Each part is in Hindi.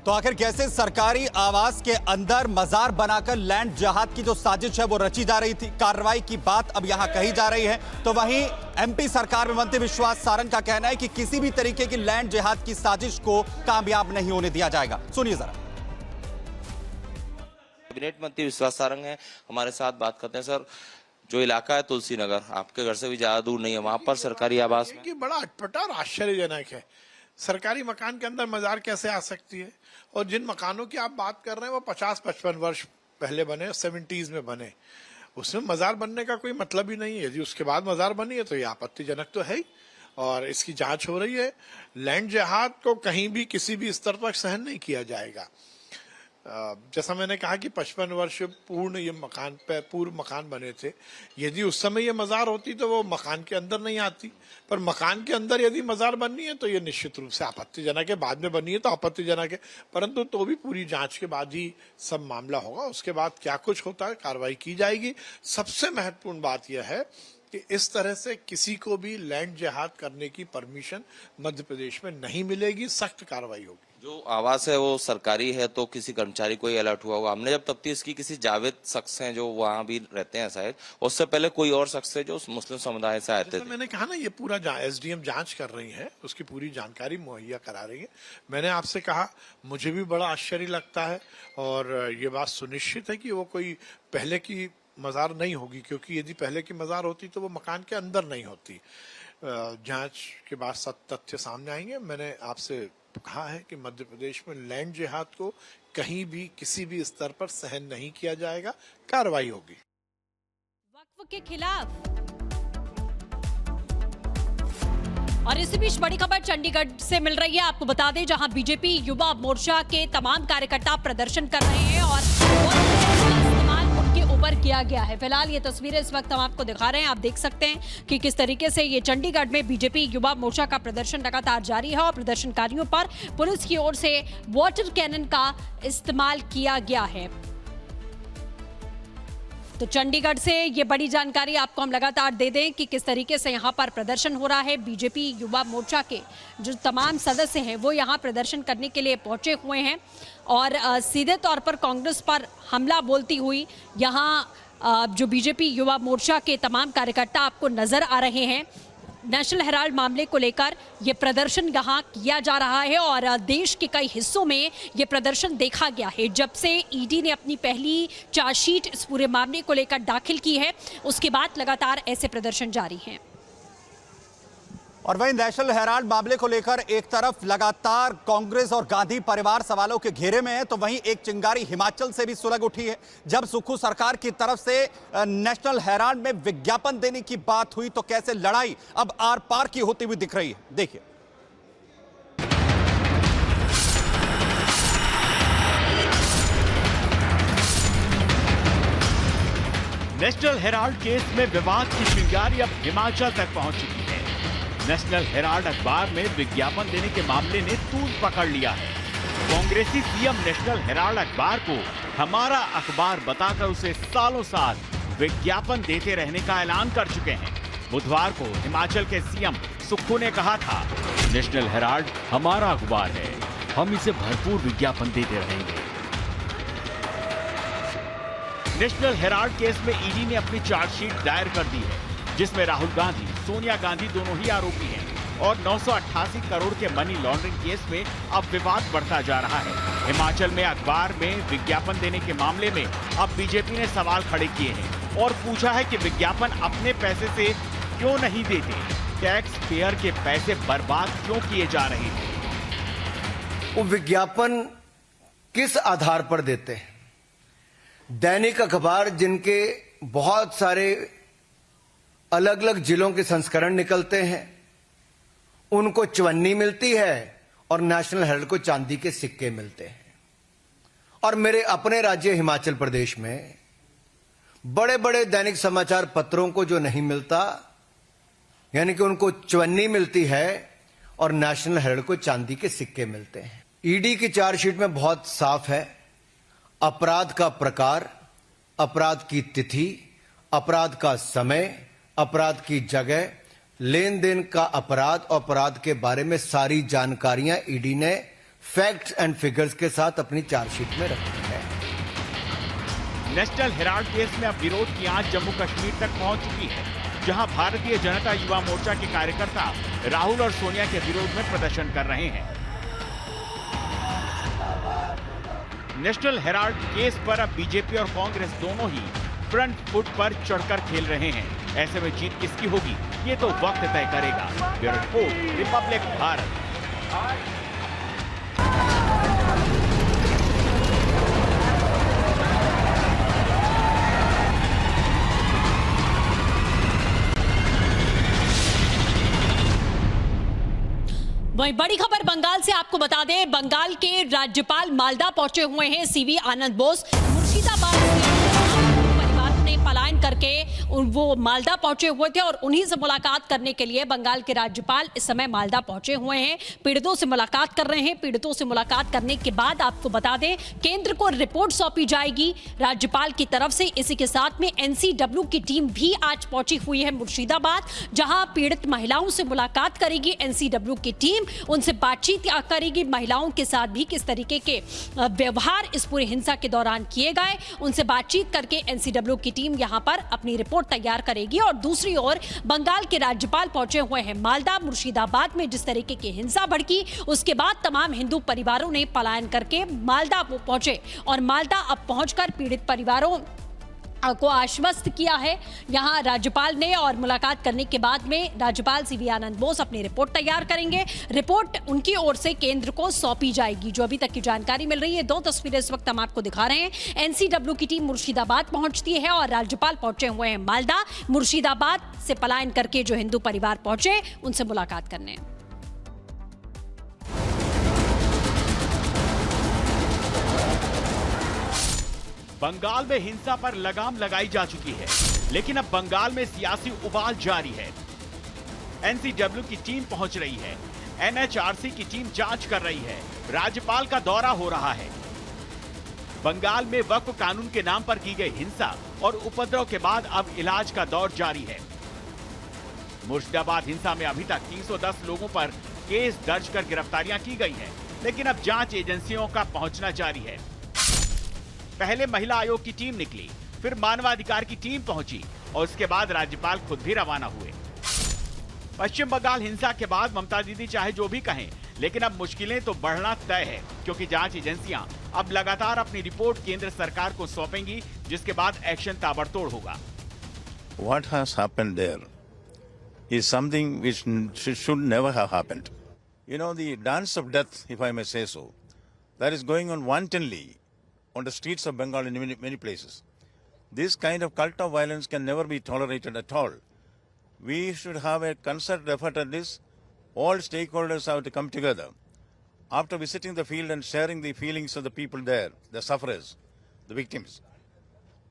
तो आखिर कैसे सरकारी आवास के अंदर मजार बनाकर लैंड जिहाद की जो साजिश है वो रची जा रही थी, कार्रवाई की बात अब यहां कही जा रही है। तो वहीं एमपी सरकार में मंत्री विश्वास सारंग का कहना है कि किसी भी तरीके की लैंड जिहाद की साजिश को कामयाब नहीं होने दिया जाएगा। सुनिए जरा। कैबिनेट मंत्री विश्वास सारंग है हमारे साथ, बात करते हैं। सर, जो इलाका है तुलसी नगर, आपके घर से भी ज्यादा दूर नहीं है, वहां पर सरकारी आवास कि बड़ा अटपटा और आश्चर्यजनक है। सरकारी मकान के अंदर मजार कैसे आ सकती है? और जिन मकानों की आप बात कर रहे हैं वो 50-55 वर्ष पहले बने, 70s में बने, उसमें मजार बनने का कोई मतलब ही नहीं है। यदि उसके बाद मजार बनी है तो ये आपत्तिजनक तो है ही, और इसकी जांच हो रही है। लैंड जिहाद को कहीं भी किसी भी स्तर पर सहन नहीं किया जाएगा। जैसा मैंने कहा कि 55 वर्ष पूर्ण ये मकान पे पूर्व मकान बने थे। यदि उस समय ये मजार होती तो वो मकान के अंदर नहीं आती, पर मकान के अंदर यदि मजार बननी है तो ये निश्चित रूप से आपत्तिजनक है। बाद में बनी है तो आपत्तिजनक है, परंतु तो भी पूरी जांच के बाद ही सब मामला होगा। उसके बाद क्या कुछ होता है कार्रवाई की जाएगी। सबसे महत्वपूर्ण बात यह है कि इस तरह से किसी को भी लैंड जिहाद करने की परमिशन मध्य प्रदेश में नहीं मिलेगी, सख्त कार्रवाई होगी। जो आवास है वो सरकारी है तो किसी कर्मचारी को ही अलर्ट हुआ होगा। हमने जब तफ्तीश की, किसी जावेद शख्स हैं जो वहां भी रहते हैं शायद, उससे पहले कोई और शख्स है जो मुस्लिम समुदाय से आए थे। मैंने कहा ना, ये पूरा एसडीएम जांच कर रही है, उसकी पूरी जानकारी मुहैया करा रही है। मैंने आपसे कहा मुझे भी बड़ा आश्चर्य लगता है, और ये बात सुनिश्चित है कि वो कोई पहले की मजार नहीं होगी, क्योंकि यदि पहले की मजार होती तो वो मकान के अंदर नहीं होती। जांच के बाद सब तथ्य सामने आएंगे। मैंने आपसे कहा है कि मध्य प्रदेश में लैंड जिहाद को कहीं भी किसी भी स्तर पर सहन नहीं किया जाएगा, कार्रवाई होगी। वक्फ के खिलाफ। और इसी बीच बड़ी खबर चंडीगढ़ से मिल रही है, आपको बता दें, जहां बीजेपी युवा मोर्चा के तमाम कार्यकर्ता प्रदर्शन कर रहे हैं और इस्तेमाल उनके ऊपर किया गया है। फिलहाल ये तस्वीरें इस वक्त हम आपको दिखा रहे हैं। आप देख सकते हैं कि किस तरीके से ये चंडीगढ़ में बीजेपी युवा मोर्चा का प्रदर्शन लगातार जारी है और प्रदर्शनकारियों पर पुलिस की ओर से वाटर कैनन का इस्तेमाल किया गया है। तो चंडीगढ़ से ये बड़ी जानकारी आपको हम लगातार दे दें कि किस तरीके से यहाँ पर प्रदर्शन हो रहा है। बीजेपी युवा मोर्चा के जो तमाम सदस्य हैं वो यहाँ प्रदर्शन करने के लिए पहुंचे हुए हैं और सीधे तौर पर कांग्रेस पर हमला बोलती हुई यहाँ जो बीजेपी युवा मोर्चा के तमाम कार्यकर्ता आपको नजर आ रहे हैं। नेशनल हेराल्ड मामले को लेकर ये प्रदर्शन यहाँ किया जा रहा है और देश के कई हिस्सों में ये प्रदर्शन देखा गया है। जब से ईडी ने अपनी पहली चार्जशीट इस पूरे मामले को लेकर दाखिल की है, उसके बाद लगातार ऐसे प्रदर्शन जारी हैं। और वहीं नेशनल हेराल्ड मामले को लेकर एक तरफ लगातार कांग्रेस और गांधी परिवार सवालों के घेरे में है, तो वहीं एक चिंगारी हिमाचल से भी सुलग उठी है। जब सुक्खू सरकार की तरफ से नेशनल हेराल्ड में विज्ञापन देने की बात हुई तो कैसे लड़ाई अब आर पार की होती हुई दिख रही है, देखिए। नेशनल हेराल्ड केस में विवाद की चिंगारी अब हिमाचल तक पहुंच चुकी है। नेशनल हेराल्ड अखबार में विज्ञापन देने के मामले ने तूल पकड़ लिया है। कांग्रेसी सीएम नेशनल हेराल्ड अखबार को हमारा अखबार बताकर उसे सालों साल विज्ञापन देते रहने का ऐलान कर चुके हैं। बुधवार को हिमाचल के सीएम सुक्खू ने कहा था, नेशनल हेराल्ड हमारा अखबार है, हम इसे भरपूर विज्ञापन देते रहेंगे। नेशनल हेराल्ड केस में ईडी ने अपनी चार्जशीट दायर कर दी है, जिसमें राहुल गांधी, सोनिया गांधी दोनों ही आरोपी हैं और 988 करोड़ के मनी लॉन्ड्रिंग केस में अब विवाद बढ़ता जा रहा है। हिमाचल में अखबार में विज्ञापन देने के मामले में अब बीजेपी ने सवाल खड़े किए हैं और पूछा है कि विज्ञापन अपने पैसे से क्यों नहीं देते, टैक्स पेयर के पैसे बर्बाद क्यों किए जा रहे हैं। वो विज्ञापन किस आधार पर देते हैं? दैनिक अखबार जिनके बहुत सारे अलग अलग जिलों के संस्करण निकलते हैं, उनको चवन्नी मिलती है और नेशनल हेराल्ड को चांदी के सिक्के मिलते हैं। और मेरे अपने राज्य हिमाचल प्रदेश में बड़े बड़े दैनिक समाचार पत्रों को जो नहीं मिलता, यानी कि उनको चवन्नी मिलती है और नेशनल हेराल्ड को चांदी के सिक्के मिलते हैं। ईडी की चार्जशीट में बहुत साफ है, अपराध का प्रकार, अपराध की तिथि, अपराध का समय, अपराध की जगह, लेन देन का अपराध और अपराध के बारे में सारी जानकारियां ईडी ने फैक्ट्स एंड फिगर्स के साथ अपनी चार्जशीट में रखी है। नेशनल हेराल्ड केस में अब विरोध की आंच जम्मू कश्मीर तक पहुंच चुकी है, जहां भारतीय जनता युवा मोर्चा के कार्यकर्ता राहुल और सोनिया के विरोध में प्रदर्शन कर रहे हैं। नेशनल हेराल्ड केस पर अब बीजेपी और कांग्रेस दोनों ही फ्रंट फुट पर चढ़कर खेल रहे हैं। ऐसे में जीत किसकी होगी, ये तो वक्त तय करेगा। Bureau report, Republic Bharat. वहीं बड़ी खबर बंगाल से आपको बता दें, बंगाल के राज्यपाल मालदा पहुंचे हुए हैं। सीवी आनंद बोस मुर्शिदाबाद परिवार ने पलायन करके वो मालदा पहुंचे हुए थे और उन्हीं से मुलाकात करने के लिए बंगाल के राज्यपाल इस समय मालदा पहुंचे हुए हैं। पीड़ितों से मुलाकात कर रहे हैं। पीड़ितों से मुलाकात करने के बाद आपको बता दें, केंद्र को रिपोर्ट सौंपी जाएगी राज्यपाल की तरफ से। इसी के साथ में एनसीडब्ल्यू की टीम भी आज पहुंची हुई है मुर्शिदाबाद, जहां पीड़ित महिलाओं से मुलाकात करेगी एनसीडब्ल्यू की टीम। उनसे बातचीत करेगी, महिलाओं के साथ भी किस तरीके के व्यवहार इस पूरी हिंसा के दौरान किए गए, उनसे बातचीत करके एनसीडब्ल्यू की टीम यहां पर अपनी रिपोर्ट तैयार करेगी। और दूसरी ओर बंगाल के राज्यपाल पहुंचे हुए हैं मालदा। मुर्शिदाबाद में जिस तरीके की हिंसा भड़की, उसके बाद तमाम हिंदू परिवारों ने पलायन करके मालदा पहुंचे और मालदा अब पहुंचकर पीड़ित परिवारों को आश्वस्त किया है यहां राज्यपाल ने। और मुलाकात करने के बाद में राज्यपाल सीवी आनंद बोस अपनी रिपोर्ट तैयार करेंगे। रिपोर्ट उनकी ओर से केंद्र को सौंपी जाएगी। जो अभी तक की जानकारी मिल रही है, 2 तस्वीरें इस वक्त हम आपको दिखा रहे हैं। एनसीडब्ल्यू की टीम मुर्शिदाबाद पहुंचती है और राज्यपाल पहुंचे हुए हैं मालदा। मुर्शिदाबाद से पलायन करके जो हिंदू परिवार पहुंचे, उनसे मुलाकात करने। बंगाल में हिंसा पर लगाम लगाई जा चुकी है, लेकिन अब बंगाल में सियासी उबाल जारी है। एनसीडब्ल्यू की टीम पहुंच रही है, एनएचआरसी की टीम जांच कर रही है, राज्यपाल का दौरा हो रहा है। बंगाल में वक्फ कानून के नाम पर की गई हिंसा और उपद्रव के बाद अब इलाज का दौर जारी है। मुर्शिदाबाद हिंसा में अभी तक 310 लोगों पर केस दर्ज कर गिरफ्तारियां की गई हैं, लेकिन अब जांच एजेंसियों का पहुंचना जारी है। पहले महिला आयोग की टीम निकली, फिर मानवाधिकार की टीम पहुंची और उसके बाद राज्यपाल खुद भी रवाना हुए। पश्चिम बंगाल हिंसा के बाद ममता दीदी चाहे जो भी कहें, लेकिन अब मुश्किलें तो बढ़ना तय है, क्योंकि जांच एजेंसियां अब लगातार अपनी रिपोर्ट केंद्र सरकार को सौंपेंगी, जिसके बाद एक्शन ताबड़तोड़ होगा। What has happened there is something which should never have happened. You know, the dance of death, if I may say so, that is going on wantonly on the streets of Bengal in many places. This kind of cult of violence can never be tolerated at all. We should have a concerted effort at this. All stakeholders have to come together. After visiting the field and sharing the feelings of the people there, the sufferers, the victims,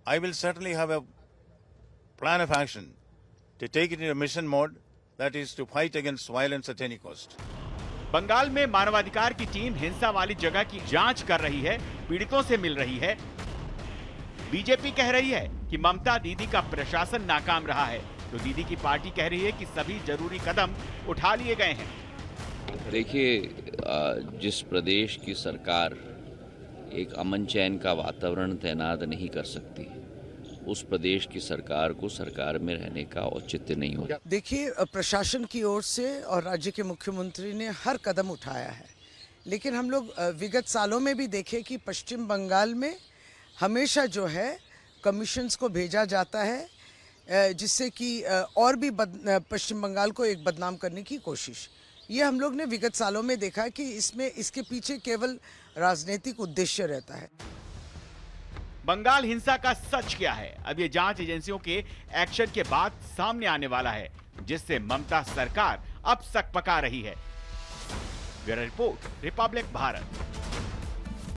I will certainly have a plan of action to take it in a mission mode, that is to fight against violence at any cost. Bengal में मानवाधिकार की टीम हिंसा वाली जगह की जांच कर रही है, पीड़ितों से मिल रही है। बीजेपी कह रही है कि ममता दीदी का प्रशासन नाकाम रहा है, तो दीदी की पार्टी कह रही है कि सभी जरूरी कदम उठा लिए गए हैं। देखिए, जिस प्रदेश की सरकार एक अमन चैन का वातावरण तैनात नहीं कर सकती, उस प्रदेश की सरकार को सरकार में रहने का औचित्य नहीं होता। देखिए, प्रशासन की ओर से और राज्य के मुख्यमंत्री ने हर कदम उठाया है, लेकिन हम लोग विगत सालों में भी देखे कि पश्चिम बंगाल में हमेशा जो है कमीशंस को भेजा जाता है, जिससे कि और भी पश्चिम बंगाल को एक बदनाम करने की कोशिश। ये हम लोग ने विगत सालों में देखा कि इसके पीछे केवल राजनीतिक उद्देश्य रहता है। बंगाल हिंसा का सच क्या है, अब ये जांच एजेंसियों के एक्शन के बाद सामने आने वाला है, जिससे ममता सरकार अब सकपका रही है। Bureau report, Republic Bharat.